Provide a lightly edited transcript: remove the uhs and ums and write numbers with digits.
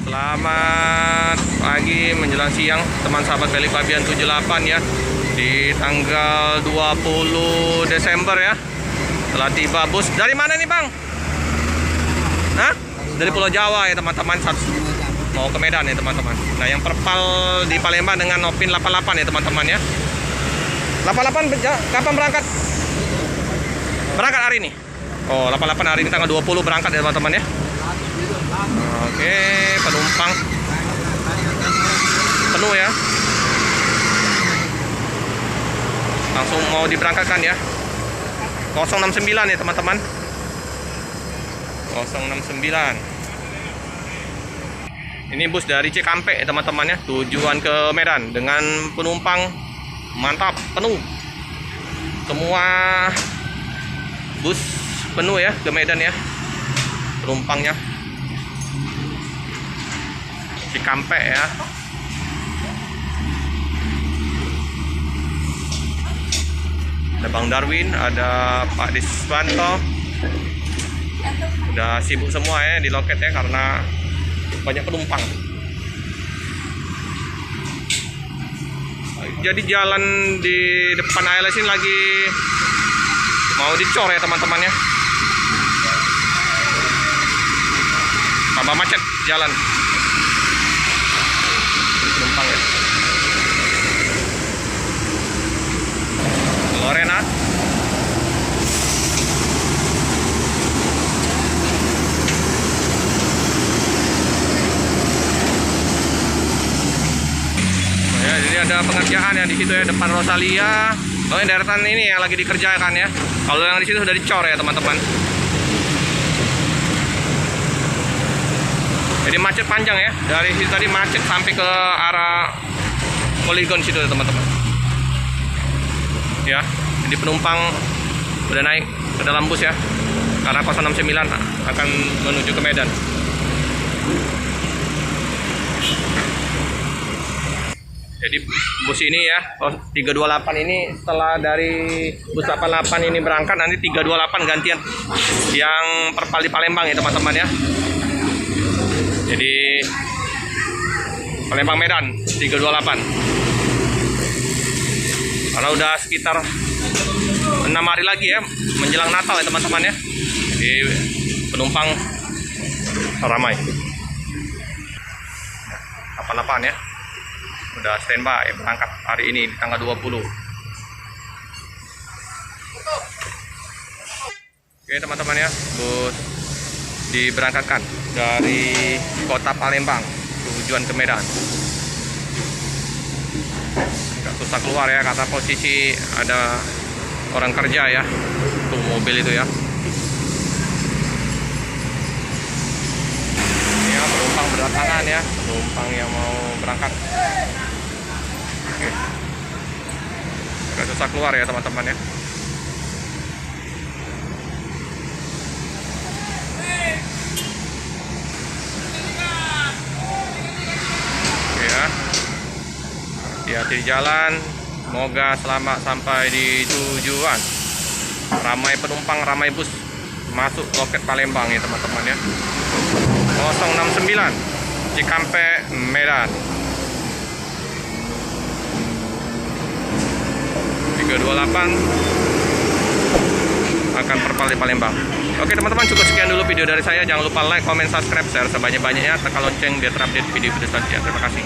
Selamat pagi menjelang siang teman sahabat Balik Pabian 78 ya. Di tanggal 20 Desember ya. Telah tiba bus. Dari mana nih Bang? Hah? Dari Pulau Jawa ya teman-teman. Mau ke Medan ya teman-teman. Nah yang perpal di Palembang dengan Nopin 88 ya teman-teman ya. 88 kapan berangkat? Berangkat hari ini. Oh 88 hari ini tanggal 20 berangkat ya teman-teman ya. Oke, penumpang penuh ya. Langsung mau diberangkatkan ya. 069 ya teman-teman. 069. Ini bus dari Cikampek ya teman-teman ya, tujuan ke Medan dengan penumpang mantap, penuh. Semua bus penuh ya ke Medan ya. Penumpangnya Cikampek ya. Ada Bang Darwin, ada Pak Diswanto. Udah sibuk semua ya di loket ya karena banyak penumpang. Jadi jalan di depan ALS ini lagi mau dicor ya teman-teman ya. Tambah macet jalan. Penumpang ya. Lorena. Ya, jadi ada pengerjaan ya di situ ya depan Rosalia. Oh, ini deretan ini yang lagi dikerjakan ya. Kalau yang di situ sudah dicor ya teman-teman. Jadi macet panjang ya. Dari situ tadi macet sampai ke arah poligon situ ya teman-teman. Ya, jadi penumpang udah naik ke dalam bus ya. Karena 069 akan menuju ke Medan. Jadi bus ini ya, 328 ini setelah dari bus 88 ini berangkat, nanti 328 gantian yang perpal di Palembang ya teman-teman ya. Jadi Palembang Medan 328. Karena udah sekitar 6 hari lagi ya menjelang Natal ya teman-teman ya. Jadi penumpang ramai. 88 ya. Udah standby berangkat hari ini di tanggal 20. Oke teman-teman ya, bus diberangkatkan dari kota Palembang tujuan ke Medan. Agak susah keluar ya karena posisi ada orang kerja ya, tuh mobil itu ya. Ini ya penumpang berdatangan ya, penumpang yang mau berangkat. Oke. Agak susah keluar ya teman-teman ya. Oke ya. Hati-hati di jalan. Semoga selamat sampai di tujuan. Ramai penumpang, ramai bus masuk loket Palembang ya teman-teman ya. 069 Cikampek Medan. 328 akan perpal di Palembang. Oke teman-teman, cukup sekian dulu video dari saya. Jangan lupa like, comment, subscribe, share sebanyak-banyaknya, tekan lonceng biar terupdate video-video selanjutnya. Terima kasih.